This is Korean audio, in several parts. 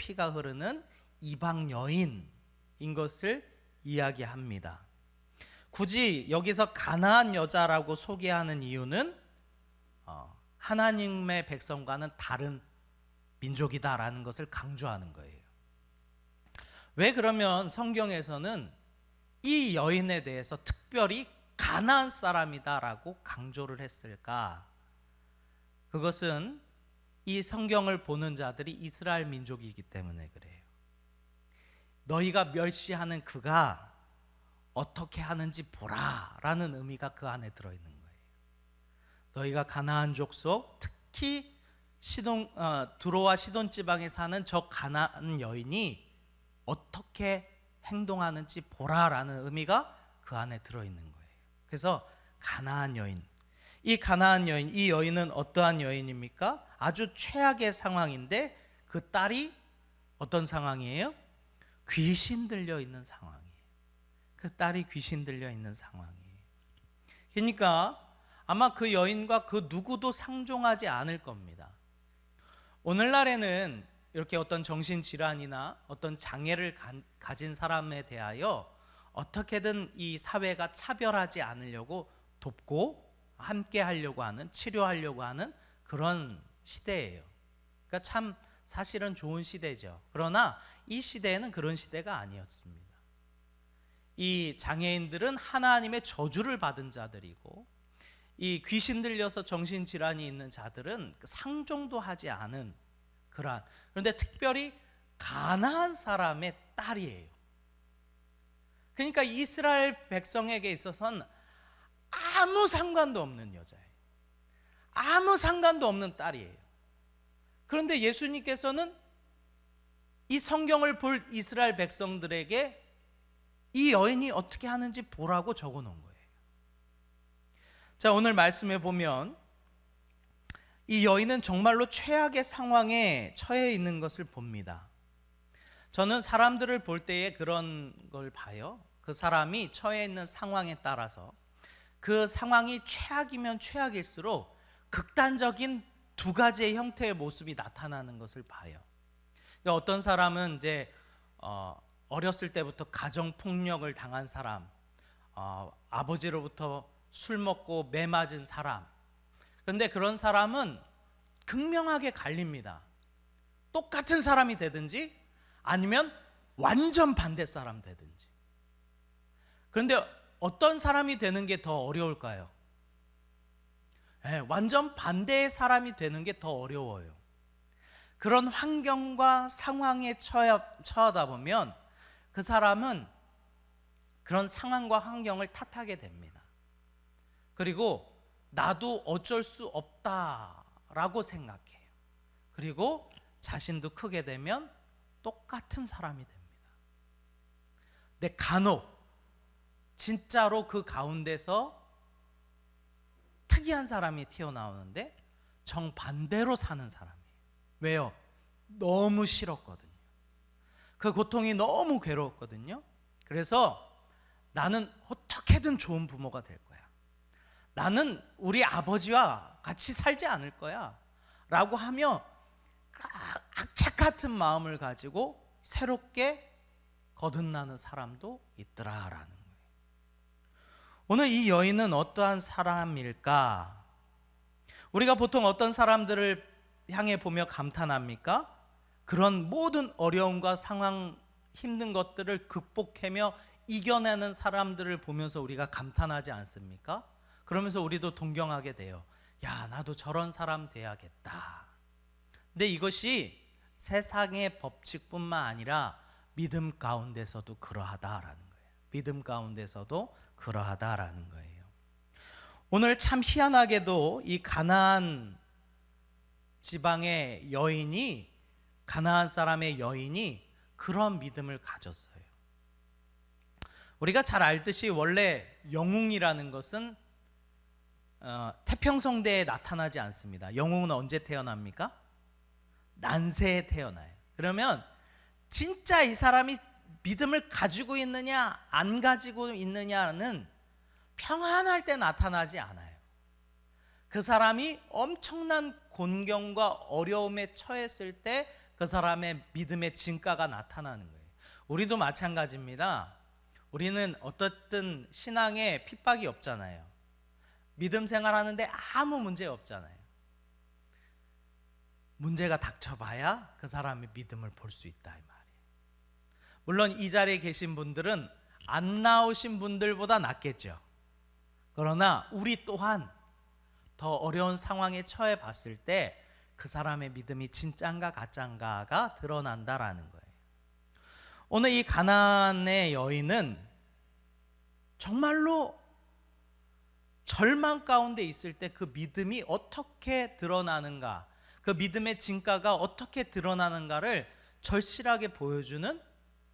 피가 흐르는 이방 여인인 것을 이야기합니다. 굳이 여기서 가나안 여자라고 소개하는 이유는 하나님의 백성과는 다른 민족이다라는 것을 강조하는 거예요. 왜 그러면 성경에서는 이 여인에 대해서 특별히 가나안 사람이다라고 강조를 했을까? 그것은 이 성경을 보는 자들이 이스라엘 민족이기 때문에 그래요. 너희가 멸시하는 그가 어떻게 하는지 보라 라는 의미가 그 안에 들어있는 거예요. 너희가 가나안 족속, 특히 두로와 시돈 지방에 사는 저 가나안 여인이 어떻게 행동하는지 보라 라는 의미가 그 안에 들어있는 거예요. 그래서 가나안 여인, 이 가나안 여인, 이 여인은 어떠한 여인입니까? 아주 최악의 상황인데 그 딸이 어떤 상황이에요? 귀신 들려 있는 상황이에요. 그 딸이 귀신 들려 있는 상황이에요. 그러니까 아마 그 여인과 그 누구도 상종하지 않을 겁니다. 오늘날에는 이렇게 어떤 정신질환이나 어떤 장애를 가진 사람에 대하여 어떻게든 이 사회가 차별하지 않으려고 돕고 함께 하려고 하는, 치료하려고 하는 그런 시대예요. 그러니까 참 사실은 좋은 시대죠. 그러나 이 시대에는 그런 시대가 아니었습니다. 이 장애인들은 하나님의 저주를 받은 자들이고, 이 귀신 들려서 정신질환이 있는 자들은 상종도 하지 않은 그러한, 그런데 특별히 가나안 사람의 딸이에요. 그러니까 이스라엘 백성에게 있어서는 아무 상관도 없는 여자예요. 아무 상관도 없는 딸이에요. 그런데 예수님께서는 이 성경을 볼 이스라엘 백성들에게 이 여인이 어떻게 하는지 보라고 적어 놓은 거예요. 자, 오늘 말씀에 보면 이 여인은 정말로 최악의 상황에 처해 있는 것을 봅니다. 저는 사람들을 볼 때에 그런 걸 봐요. 그 사람이 처해 있는 상황에 따라서 그 상황이 최악이면 최악일수록 극단적인 두 가지의 형태의 모습이 나타나는 것을 봐요. 그러니까 어떤 사람은 이제 어렸을 때부터 가정 폭력을 당한 사람, 아버지로부터 술 먹고 매 맞은 사람. 그런데 그런 사람은 극명하게 갈립니다. 똑같은 사람이 되든지 아니면 완전 반대 사람 되든지. 그런데 어떤 사람이 되는 게 더 어려울까요? 완전 반대의 사람이 되는 게 더 어려워요. 그런 환경과 상황에 처하다 보면 그 사람은 그런 상황과 환경을 탓하게 됩니다. 그리고 나도 어쩔 수 없다라고 생각해요. 그리고 자신도 크게 되면 똑같은 사람이 됩니다. 근데 간혹 진짜로 그 가운데서 특이한 사람이 튀어나오는데 정반대로 사는 사람이에요. 왜요? 너무 싫었거든요. 그 고통이 너무 괴로웠거든요. 그래서 나는 어떻게든 좋은 부모가 될 거야. 나는 우리 아버지와 같이 살지 않을 거야 라고 하며 악착 같은 마음을 가지고 새롭게 거듭나는 사람도 있더라라는 거예요. 오늘 이 여인은 어떠한 사람일까? 우리가 보통 어떤 사람들을 향해 보며 감탄합니까? 그런 모든 어려움과 상황, 힘든 것들을 극복하며 이겨내는 사람들을 보면서 우리가 감탄하지 않습니까? 그러면서 우리도 동경하게 돼요. 야, 나도 저런 사람 돼야겠다. 근데 이것이 세상의 법칙뿐만 아니라 믿음 가운데서도 그러하다라는 거예요. 믿음 가운데서도 그러하다라는 거예요. 오늘 참 희한하게도 이 가나안 지방의 여인이, 가나안 사람의 여인이 그런 믿음을 가졌어요. 우리가 잘 알듯이 원래 영웅이라는 것은 태평성대에 나타나지 않습니다. 영웅은 언제 태어납니까? 난세에 태어나요. 그러면 진짜 이 사람이 믿음을 가지고 있느냐 안 가지고 있느냐는 평안할 때 나타나지 않아요. 그 사람이 엄청난 곤경과 어려움에 처했을 때 그 그 사람의 믿음의 진가가 나타나는 거예요. 우리도 마찬가지입니다. 우리는 어떻든 신앙에 핍박이 없잖아요. 믿음 생활하는데 아무 문제 없잖아요. 문제가 닥쳐봐야 그 사람의 믿음을 볼 수 있다 이 말이에요. 물론 이 자리에 계신 분들은 안 나오신 분들보다 낫겠죠. 그러나 우리 또한 더 어려운 상황에 처해 봤을 때 그 사람의 믿음이 진짠가 가짠가가 드러난다라는 거예요. 오늘 이 가나안의 여인은 정말로 절망 가운데 있을 때 그 믿음이 어떻게 드러나는가, 그 믿음의 진가가 어떻게 드러나는가를 절실하게 보여주는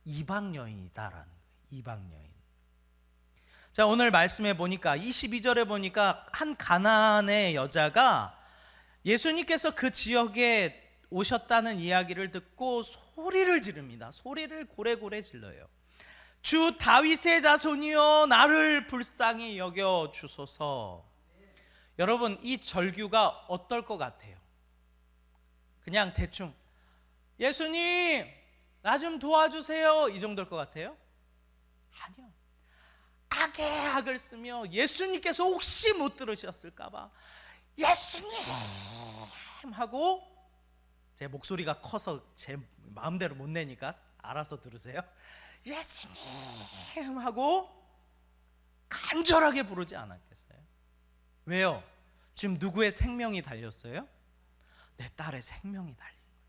이방 여인이다라는 거예요. 이방 여인. 자, 오늘 말씀해 보니까 22절에 보니까 한 가나안의 여자가 예수님께서 그 지역에 오셨다는 이야기를 듣고 소리를 지릅니다. 소리를 고래고래 질러요. 주 다윗의 자손이여 나를 불쌍히 여겨 주소서. 여러분, 이 절규가 어떨 것 같아요? 그냥 대충 예수님 나 좀 도와주세요 이 정도일 것 같아요? 아니요. 악의 악을 쓰며 예수님께서 혹시 못 들으셨을까 봐 예수님 하고, 제 목소리가 커서 제 마음대로 못 내니까 알아서 들으세요. 예수님 하고 간절하게 부르지 않았겠어요? 왜요? 지금 누구의 생명이 달렸어요? 내 딸의 생명이 달린 거예요.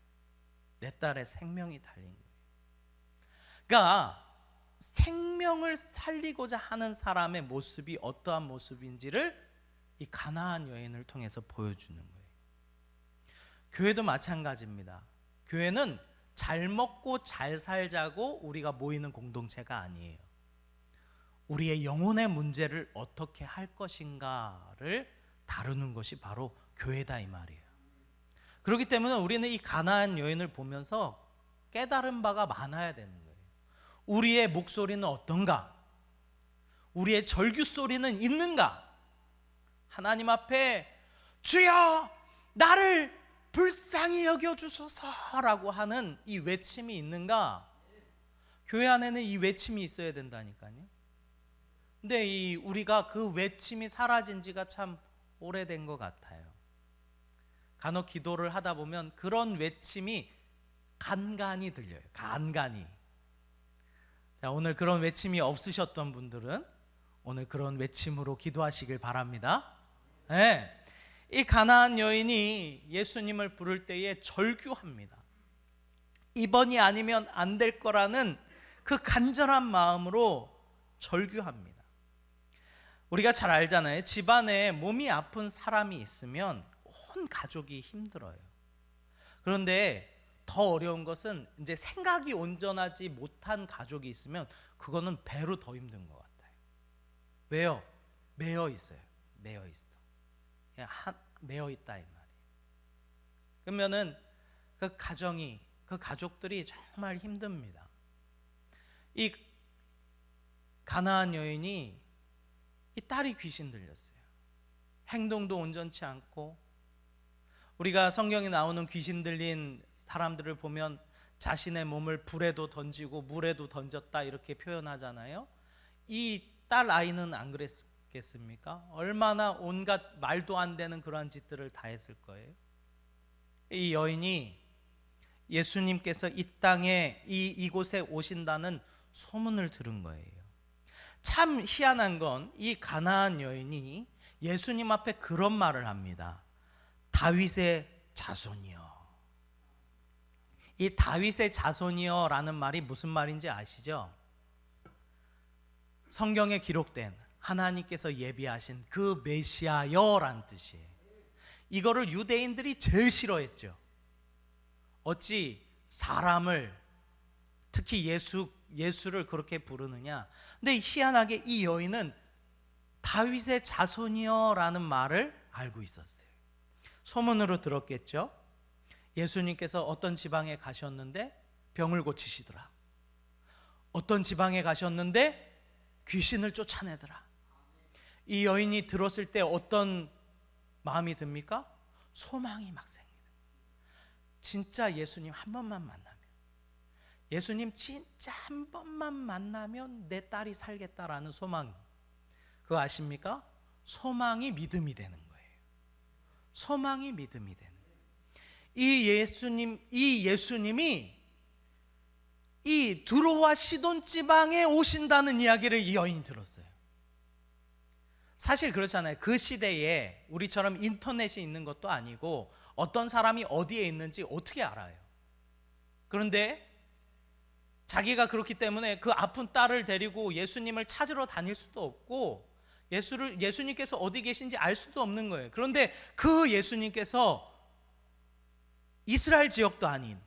내 딸의 생명이 달린 거예요. 그러니까 생명을 살리고자 하는 사람의 모습이 어떠한 모습인지를 이 가나안 여인을 통해서 보여주는 거예요. 교회도 마찬가지입니다. 교회는 잘 먹고 잘 살자고 우리가 모이는 공동체가 아니에요. 우리의 영혼의 문제를 어떻게 할 것인가를 다루는 것이 바로 교회다 이 말이에요. 그렇기 때문에 우리는 이 가나안 여인을 보면서 깨달은 바가 많아야 되는 거예요. 우리의 목소리는 어떤가? 우리의 절규 소리는 있는가? 하나님 앞에 주여 나를 불쌍히 여겨주소서라고 하는 이 외침이 있는가? 교회 안에는 이 외침이 있어야 된다니까요. 근데 우리가 그 외침이 사라진 지가 참 오래된 것 같아요. 간혹 기도를 하다 보면 그런 외침이 간간히 들려요. 간간히. 자, 오늘 그런 외침이 없으셨던 분들은 오늘 그런 외침으로 기도하시길 바랍니다. 네. 이 가나안 여인이 예수님을 부를 때에 절규합니다. 이번이 아니면 안 될 거라는 그 간절한 마음으로 절규합니다. 우리가 잘 알잖아요. 집안에 몸이 아픈 사람이 있으면 온 가족이 힘들어요. 그런데 더 어려운 것은 이제 생각이 온전하지 못한 가족이 있으면 그거는 배로 더 힘든 것 같아요. 왜요? 매여 있어요. 매여 있어. 매여 있다 이 말이에요. 그러면은 그 가정이, 그 가족들이 정말 힘듭니다. 이 가나안 여인이 이 딸이 귀신 들렸어요. 행동도 온전치 않고, 우리가 성경에 나오는 귀신 들린 사람들을 보면 자신의 몸을 불에도 던지고 물에도 던졌다 이렇게 표현하잖아요. 이 딸 아이는 안 그랬겠습니까? 얼마나 온갖 말도 안 되는 그러한 짓들을 다 했을 거예요. 이 여인이 예수님께서 이 땅에 이곳에 오신다는 소문을 들은 거예요. 참 희한한 건 이 가나안 여인이 예수님 앞에 그런 말을 합니다. 다윗의 자손이여. 이 다윗의 자손이여 라는 말이 무슨 말인지 아시죠? 성경에 기록된 하나님께서 예비하신 그 메시아여라는 뜻이에요. 이거를 유대인들이 제일 싫어했죠. 어찌 사람을, 특히 예수를 그렇게 부르느냐. 근데 희한하게 이 여인은 다윗의 자손이여라는 말을 알고 있었어요. 소문으로 들었겠죠. 예수님께서 어떤 지방에 가셨는데 병을 고치시더라. 어떤 지방에 가셨는데 귀신을 쫓아내더라. 이 여인이 들었을 때 어떤 마음이 듭니까? 소망이 막 생기는. 진짜 예수님 한 번만 만나면, 예수님 진짜 한 번만 만나면 내 딸이 살겠다라는 소망, 그거 아십니까? 소망이 믿음이 되는 거예요. 소망이 믿음이 되는 거예요. 이 예수님이 이 두로와 시돈 지방에 오신다는 이야기를 이 여인이 들었어요. 사실 그렇잖아요. 그 시대에 우리처럼 인터넷이 있는 것도 아니고 어떤 사람이 어디에 있는지 어떻게 알아요? 그런데 자기가 그렇기 때문에 그 아픈 딸을 데리고 예수님을 찾으러 다닐 수도 없고 예수님께서 어디 계신지 알 수도 없는 거예요. 그런데 그 예수님께서 이스라엘 지역도 아닌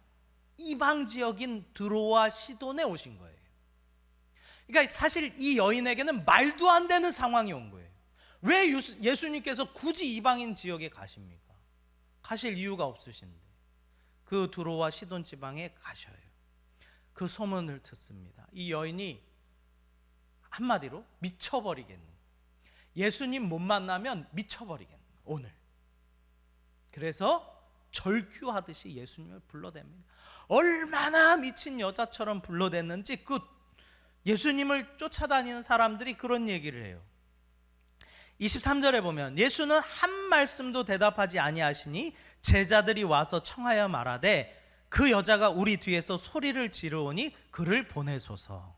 이방 지역인 드로와 시돈에 오신 거예요. 그러니까 사실 이 여인에게는 말도 안 되는 상황이 온 거예요. 왜 예수님께서 굳이 이방인 지역에 가십니까? 가실 이유가 없으신데 그 드로와 시돈 지방에 가셔요. 그 소문을 듣습니다. 이 여인이 한마디로 미쳐버리겠는 거예요. 예수님 못 만나면 미쳐버리겠는 거예요, 오늘. 그래서 절규하듯이 예수님을 불러댑니다. 얼마나 미친 여자처럼 불러댔는지 그 예수님을 쫓아다니는 사람들이 그런 얘기를 해요. 23절에 보면 예수는 한 말씀도 대답하지 아니하시니 제자들이 와서 청하여 말하되 그 여자가 우리 뒤에서 소리를 지르오니 그를 보내소서.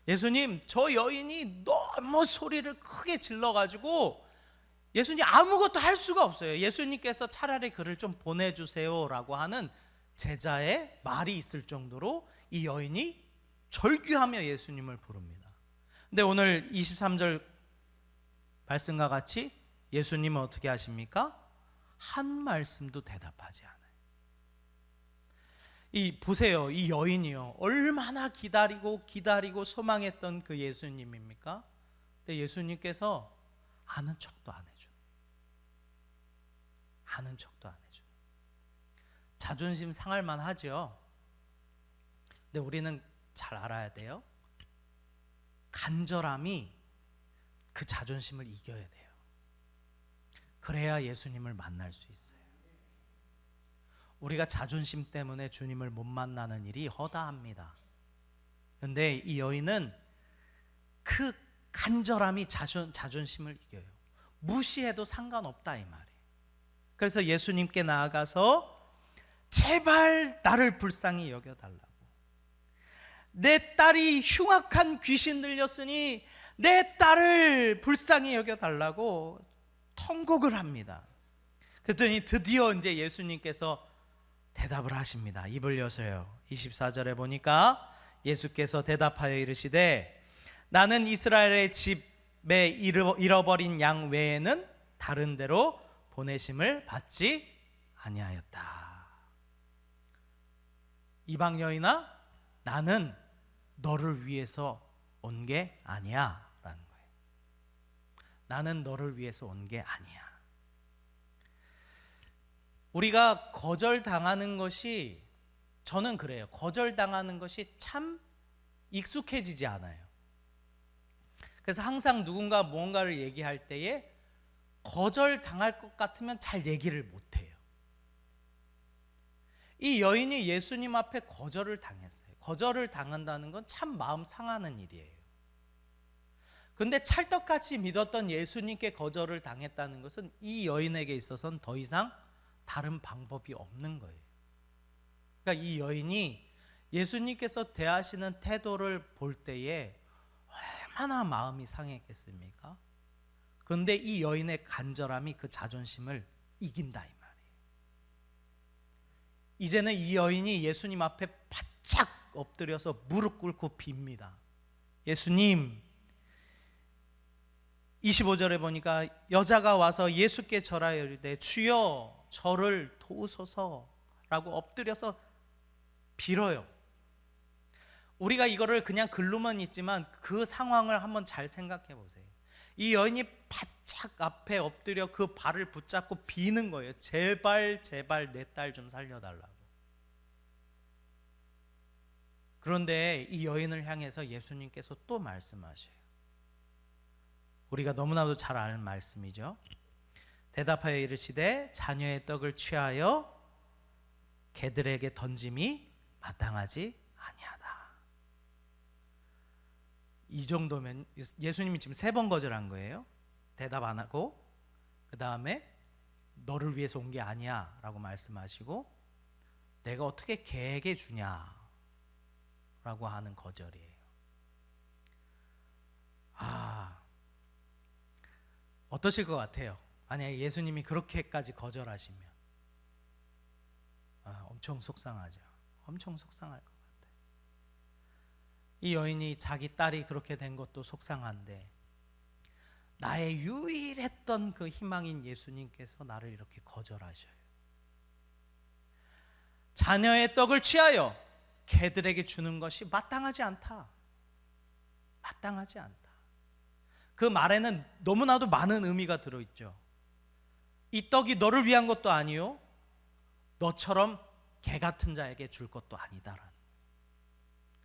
예수님, 저 여인이 너무 소리를 크게 질러가지고 예수님 아무것도 할 수가 없어요. 예수님께서 차라리 그를 좀 보내주세요 라고 하는 제자의 말이 있을 정도로 이 여인이 절규하며 예수님을 부릅니다. 근데 오늘 23절 말씀과 같이 예수님은 어떻게 하십니까? 한 말씀도 대답하지 않아요. 보세요, 이 여인이요, 얼마나 기다리고 소망했던 그 예수님입니까? 근데 예수님께서 아는 척도 안 해줘. 아는 척도 안 해줘. 자존심 상할 만하죠. 근데 우리는 잘 알아야 돼요. 간절함이 그 자존심을 이겨야 돼요. 그래야 예수님을 만날 수 있어요. 우리가 자존심 때문에 주님을 못 만나는 일이 허다합니다. 그런데 이 여인은 그 간절함이 자존심을 이겨요. 무시해도 상관없다 이 말이에요. 그래서 예수님께 나아가서 제발 나를 불쌍히 여겨달라고, 내 딸이 흉악한 귀신 들렸으니 내 딸을 불쌍히 여겨달라고 통곡을 합니다. 그랬더니 드디어 이제 예수님께서 대답을 하십니다. 입을 여서요. 24절에 보니까 예수께서 대답하여 이르시되 나는 이스라엘의 집에 잃어버린 양 외에는 다른 데로 보내심을 받지 아니하였다. 이방 여인아, 나는 너를 위해서 온 게 아니야 라는 거예요. 나는 너를 위해서 온 게 아니야. 우리가 거절당하는 것이, 저는 그래요, 거절당하는 것이 참 익숙해지지 않아요. 그래서 항상 누군가 뭔가를 얘기할 때에 거절당할 것 같으면 잘 얘기를 못해요. 이 여인이 예수님 앞에 거절을 당했어요. 거절을 당한다는 건 참 마음 상하는 일이에요. 근데 찰떡같이 믿었던 예수님께 거절을 당했다는 것은 이 여인에게 있어서는 더 이상 다른 방법이 없는 거예요. 그러니까 이 여인이 예수님께서 대하시는 태도를 볼 때에 얼마나 마음이 상했겠습니까? 그런데 이 여인의 간절함이 그 자존심을 이긴다 이 말이에요. 이제는 이 여인이 예수님 앞에 바짝 엎드려서 무릎 꿇고 빕니다. 예수님, 25절에 보니까 여자가 와서 예수께 절하여 이르되 주여 저를 도우소서라고 엎드려서 빌어요. 우리가 이거를 그냥 글로만 있지만 그 상황을 한번 잘 생각해 보세요. 이 여인이 바짝 앞에 엎드려 그 발을 붙잡고 비는 거예요. 제발 내 딸 좀 살려달라고. 그런데 이 여인을 향해서 예수님께서 또 말씀하셔요. 우리가 너무나도 잘 아는 말씀이죠. 대답하여 이르시되 자녀의 떡을 취하여 개들에게 던짐이 마땅하지 아니하다. 이 정도면 예수님이 지금 3번 거절한 거예요. 대답 안 하고, 그 다음에 너를 위해서 온 게 아니야 라고 말씀하시고, 내가 어떻게 개에게 주냐 라고 하는 거절이에요. 어떠실 것 같아요? 만약에 예수님이 그렇게까지 거절하시면 엄청 속상하죠. 엄청 속상할 것 같아요. 이 여인이 자기 딸이 그렇게 된 것도 속상한데, 나의 유일했던 그 희망인 예수님께서 나를 이렇게 거절하셔요. 자녀의 떡을 취하여 개들에게 주는 것이 마땅하지 않다. 마땅하지 않다. 그 말에는 너무나도 많은 의미가 들어있죠. 이 떡이 너를 위한 것도 아니요, 너처럼 개 같은 자에게 줄 것도 아니다라는,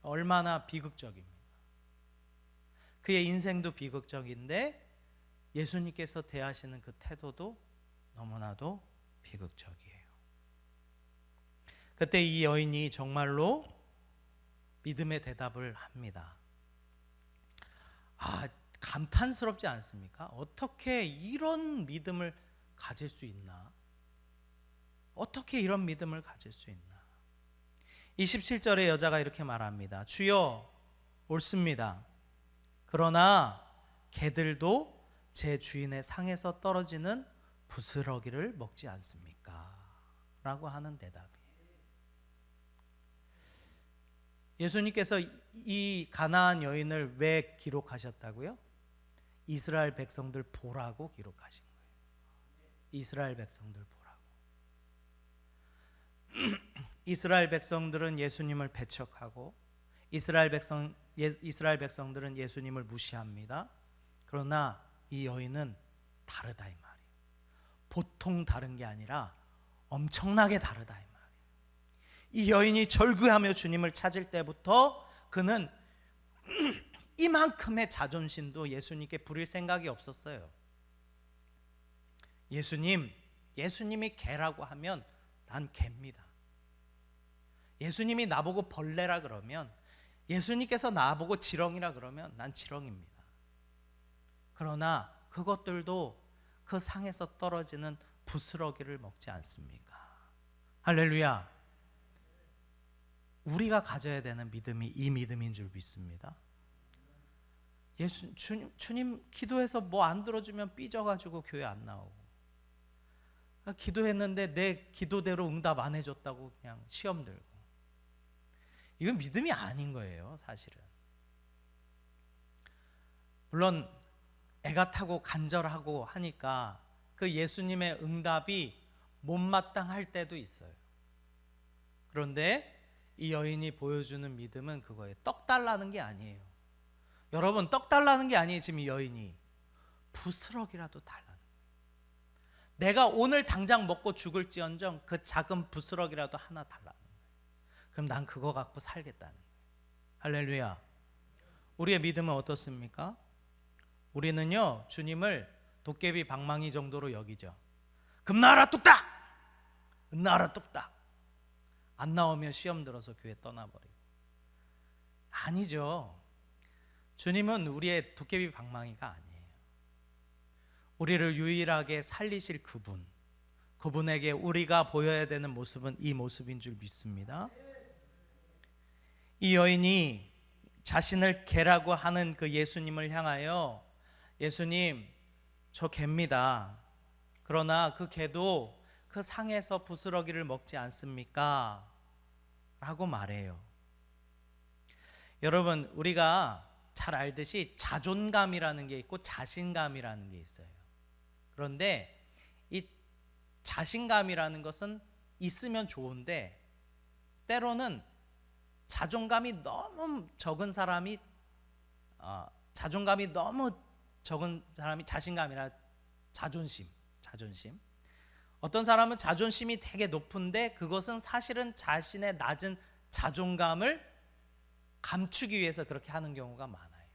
얼마나 비극적입니다. 그의 인생도 비극적인데 예수님께서 대하시는 그 태도도 너무나도 비극적이에요. 그때 이 여인이 정말로 믿음의 대답을 합니다. 감탄스럽지 않습니까? 어떻게 이런 믿음을 가질 수 있나? 어떻게 이런 믿음을 가질 수 있나? 27절에 여자가 이렇게 말합니다. 주여, 옳습니다. 그러나 개들도 제 주인의 상에서 떨어지는 부스러기를 먹지 않습니까? 라고 하는 대답이에요. 예수님께서 이 가나안 여인을 왜 기록하셨다고요? 이스라엘 백성들 보라고 기록하신 거예요. 이스라엘 백성들 보라고. 이스라엘 백성들은 예수님을 배척하고 이스라엘 백성들은 예수님을 무시합니다. 그러나 이 여인은 다르다 이 말이에요. 보통 다른 게 아니라 엄청나게 다르다 이 말이에요. 이 여인이 절규하며 주님을 찾을 때부터 그는 이만큼의 자존심도 예수님께 부릴 생각이 없었어요. 예수님이 개라고 하면 난 개입니다. 예수님이 나보고 벌레라 그러면, 예수님께서 나보고 지렁이라 그러면 난 지렁입니다. 그러나 그것들도 그 상에서 떨어지는 부스러기를 먹지 않습니까? 할렐루야. 우리가 가져야 되는 믿음이 이 믿음인 줄 믿습니다. 주님 기도해서 뭐 안 들어주면 삐져가지고 교회 안 나오고, 기도했는데 내 기도대로 응답 안 해줬다고 그냥 시험 들고, 이건 믿음이 아닌 거예요 사실은. 물론 애가 타고 간절하고 하니까 그 예수님의 응답이 못마땅할 때도 있어요. 그런데 이 여인이 보여주는 믿음은 그거예요. 떡 달라는 게 아니에요. 여러분, 떡 달라는 게 아니에요. 지금 이 여인이 부스럭이라도 달라는 거예요. 내가 오늘 당장 먹고 죽을지언정 그 작은 부스럭이라도 하나 달라는 거예요. 그럼 난 그거 갖고 살겠다는 거예요. 할렐루야. 우리의 믿음은 어떻습니까? 우리는요, 주님을 도깨비 방망이 정도로 여기죠. 금나라 뚝딱! 은나라 뚝딱! 안 나오면 시험 들어서 교회 떠나버리고. 아니죠. 주님은 우리의 도깨비 방망이가 아니에요. 우리를 유일하게 살리실 그분에게 우리가 보여야 되는 모습은 이 모습인 줄 믿습니다. 이 여인이 자신을 개라고 하는 그 예수님을 향하여, 예수님, 저 개입니다. 그러나 그 개도 그 상에서 부스러기를 먹지 않습니까? 라고 말해요. 여러분, 우리가 잘 알듯이 자존감이라는 게 있고 자신감이라는 게 있어요. 그런데 이 자신감이라는 것은 있으면 좋은데, 때로는 자존감이 너무 적은 사람이 자신감이라 자존심. 어떤 사람은 자존심이 되게 높은데 그것은 사실은 자신의 낮은 자존감을 감추기 위해서 그렇게 하는 경우가 많아요.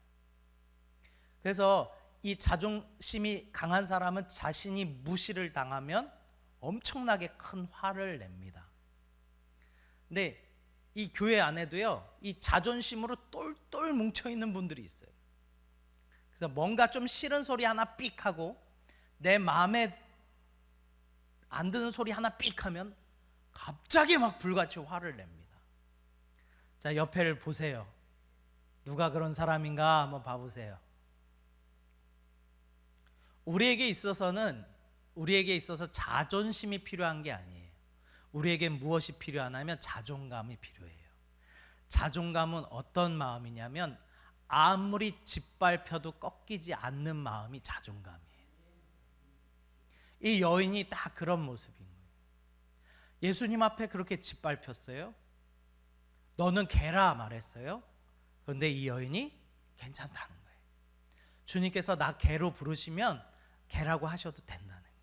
그래서 이 자존심이 강한 사람은 자신이 무시를 당하면 엄청나게 큰 화를 냅니다. 근데 이 교회 안에도요, 이 자존심으로 똘똘 뭉쳐 있는 분들이 있어요. 그래서 뭔가 좀 싫은 소리 하나 삑 하고 내 마음에 안 드는 소리 하나 삑 하면 갑자기 막 불같이 화를 냅니다. 자, 옆에를 보세요. 누가 그런 사람인가 한번 봐보세요. 우리에게 있어서 자존심이 필요한 게 아니에요. 우리에게 무엇이 필요하냐면 자존감이 필요해요. 자존감은 어떤 마음이냐면 아무리 짓밟혀도 꺾이지 않는 마음이 자존감이에요. 이 여인이 딱 그런 모습인 거예요. 예수님 앞에 그렇게 짓밟혔어요. 너는 개라 말했어요. 그런데 이 여인이 괜찮다는 거예요. 주님께서 나 개로 부르시면 개라고 하셔도 된다는 거예요.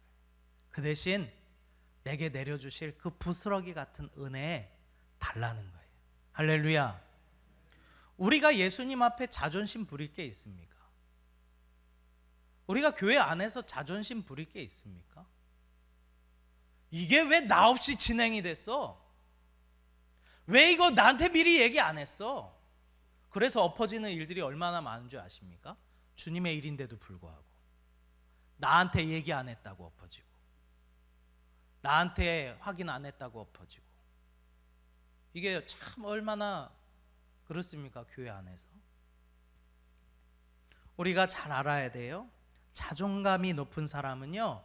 그 대신 내게 내려주실 그 부스러기 같은 은혜에 달라는 거예요. 할렐루야. 우리가 예수님 앞에 자존심 부릴 게 있습니까? 우리가 교회 안에서 자존심 부릴 게 있습니까? 이게 왜 나 없이 진행이 됐어? 왜 이거 나한테 미리 얘기 안 했어? 그래서 엎어지는 일들이 얼마나 많은 줄 아십니까? 주님의 일인데도 불구하고 나한테 얘기 안 했다고 엎어지고, 나한테 확인 안 했다고 엎어지고, 이게 참 얼마나 그렇습니까? 교회 안에서 우리가 잘 알아야 돼요. 자존감이 높은 사람은요,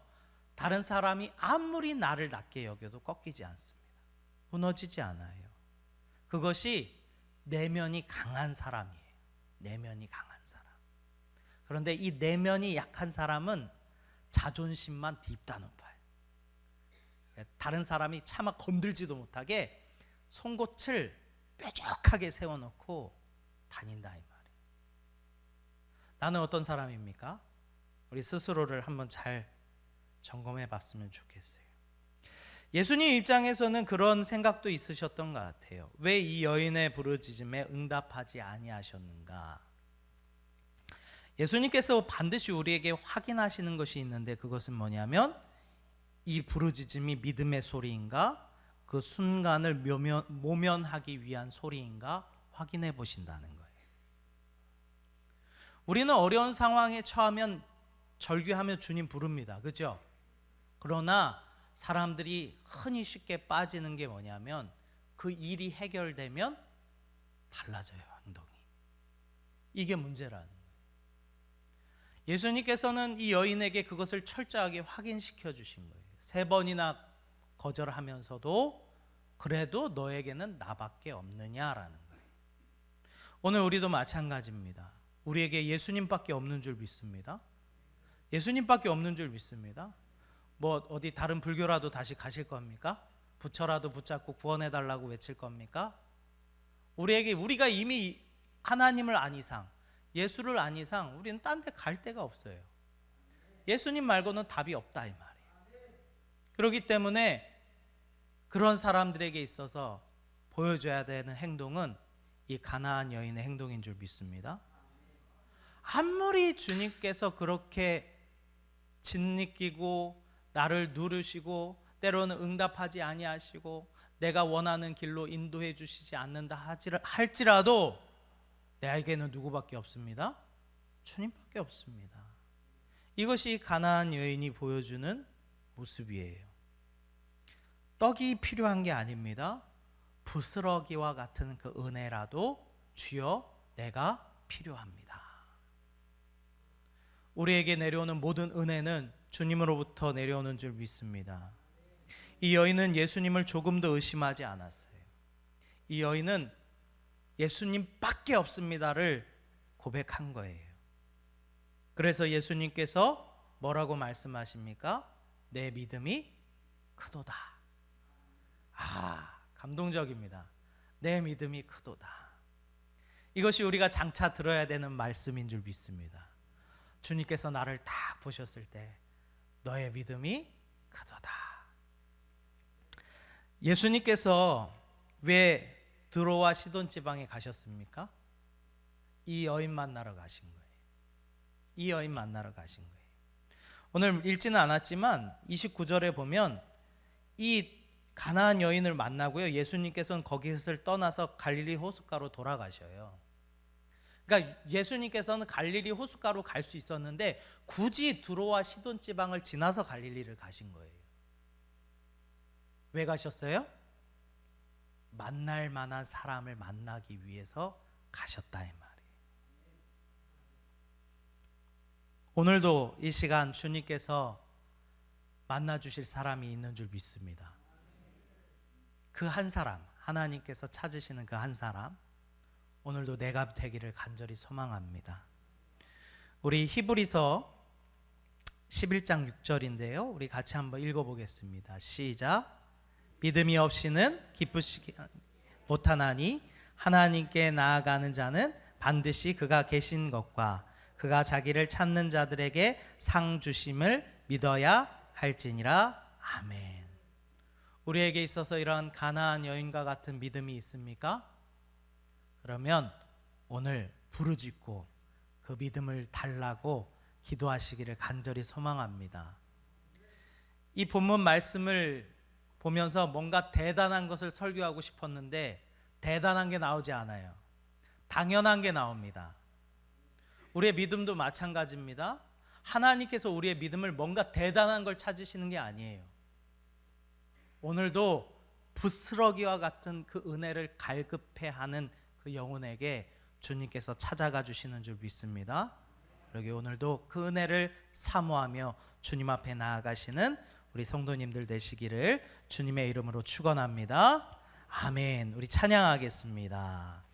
다른 사람이 아무리 나를 낮게 여겨도 꺾이지 않습니다. 무너지지 않아요. 그것이 내면이 강한 사람이에요. 내면이 강한 사람. 그런데 이 내면이 약한 사람은 자존심만 딥다 높아요. 다른 사람이 차마 건들지도 못하게 송곳을 뾰족하게 세워놓고 다닌다 이 말이에요. 나는 어떤 사람입니까? 우리 스스로를 한번 잘 점검해 봤으면 좋겠어요. 예수님 입장에서는 그런 생각도 있으셨던 것 같아요. 왜 이 여인의 부르짖음에 응답하지 아니하셨는가? 예수님께서 반드시 우리에게 확인하시는 것이 있는데, 그것은 뭐냐면 이 부르짖음이 믿음의 소리인가, 그 순간을 모면하기 위한 소리인가 확인해 보신다는 거예요. 우리는 어려운 상황에 처하면 절규하며 주님 부릅니다. 그죠? 그러나 사람들이 흔히 쉽게 빠지는 게 뭐냐면 그 일이 해결되면 달라져요, 행동이. 이게 문제라는 거예요. 예수님께서는 이 여인에게 그것을 철저하게 확인시켜 주신 거예요. 3번이나 거절하면서도 그래도 너에게는 나밖에 없느냐라는 거예요. 오늘 우리도 마찬가지입니다. 우리에게 예수님밖에 없는 줄 믿습니다. 예수님밖에 없는 줄 믿습니다. 뭐 어디 다른 불교라도 다시 가실 겁니까? 부처라도 붙잡고 구원해 달라고 외칠 겁니까? 우리가 이미 하나님을 안 이상, 예수를 안 이상 우리는 딴 데 갈 데가 없어요. 예수님 말고는 답이 없다 이 말이에요. 그렇기 때문에 그런 사람들에게 있어서 보여줘야 되는 행동은 이 가나안 여인의 행동인 줄 믿습니다. 아무리 주님께서 그렇게 짓이끼고 나를 누르시고 때로는 응답하지 아니하시고 내가 원하는 길로 인도해 주시지 않는다 할지라도 내게는 누구밖에 없습니다? 주님밖에 없습니다. 이것이 가나안 여인이 보여주는 모습이에요. 떡이 필요한 게 아닙니다. 부스러기와 같은 그 은혜라도 주여 내가 필요합니다. 우리에게 내려오는 모든 은혜는 주님으로부터 내려오는 줄 믿습니다. 이 여인은 예수님을 조금도 의심하지 않았어요. 이 여인은 예수님밖에 없습니다를 고백한 거예요. 그래서 예수님께서 뭐라고 말씀하십니까? 내 믿음이 크도다. 감동적입니다. 내 믿음이 크도다. 이것이 우리가 장차 들어야 되는 말씀인 줄 믿습니다. 주님께서 나를 딱 보셨을 때 너의 믿음이 크도다. 예수님께서 왜 드로와 시돈 지방에 가셨습니까? 이 여인 만나러 가신 거예요. 이 여인 만나러 가신 거예요. 오늘 읽지는 않았지만 29절에 보면 이 가나안 여인을 만나고요. 예수님께서는 거기를 떠나서 갈릴리 호숫가로 돌아가셔요. 그러니까 예수님께서는 갈릴리 호숫가로 갈 수 있었는데 굳이 두로와 시돈 지방을 지나서 갈릴리를 가신 거예요. 왜 가셨어요? 만날 만한 사람을 만나기 위해서 가셨다 이 말이에요. 오늘도 이 시간 주님께서 만나 주실 사람이 있는 줄 믿습니다. 그 한 사람, 하나님께서 찾으시는 그 한 사람, 오늘도 내가 되기를 간절히 소망합니다. 우리 히브리서 11장 6절인데요. 우리 같이 한번 읽어보겠습니다. 시작. 믿음이 없이는 기쁘시지 못하나니 하나님께 나아가는 자는 반드시 그가 계신 것과 그가 자기를 찾는 자들에게 상 주심을 믿어야 할지니라. 아멘. 우리에게 있어서 이러한 가나안 여인과 같은 믿음이 있습니까? 그러면 오늘 부르짖고 그 믿음을 달라고 기도하시기를 간절히 소망합니다. 이 본문 말씀을 보면서 뭔가 대단한 것을 설교하고 싶었는데 대단한 게 나오지 않아요. 당연한 게 나옵니다. 우리의 믿음도 마찬가지입니다. 하나님께서 우리의 믿음을 뭔가 대단한 걸 찾으시는 게 아니에요. 오늘도 부스러기와 같은 그 은혜를 갈급해하는 그 영혼에게 주님께서 찾아가 주시는 줄 믿습니다. 그러게 오늘도 그 은혜를 사모하며 주님 앞에 나아가시는 우리 성도님들 되시기를 주님의 이름으로 축원합니다. 아멘. 우리 찬양하겠습니다.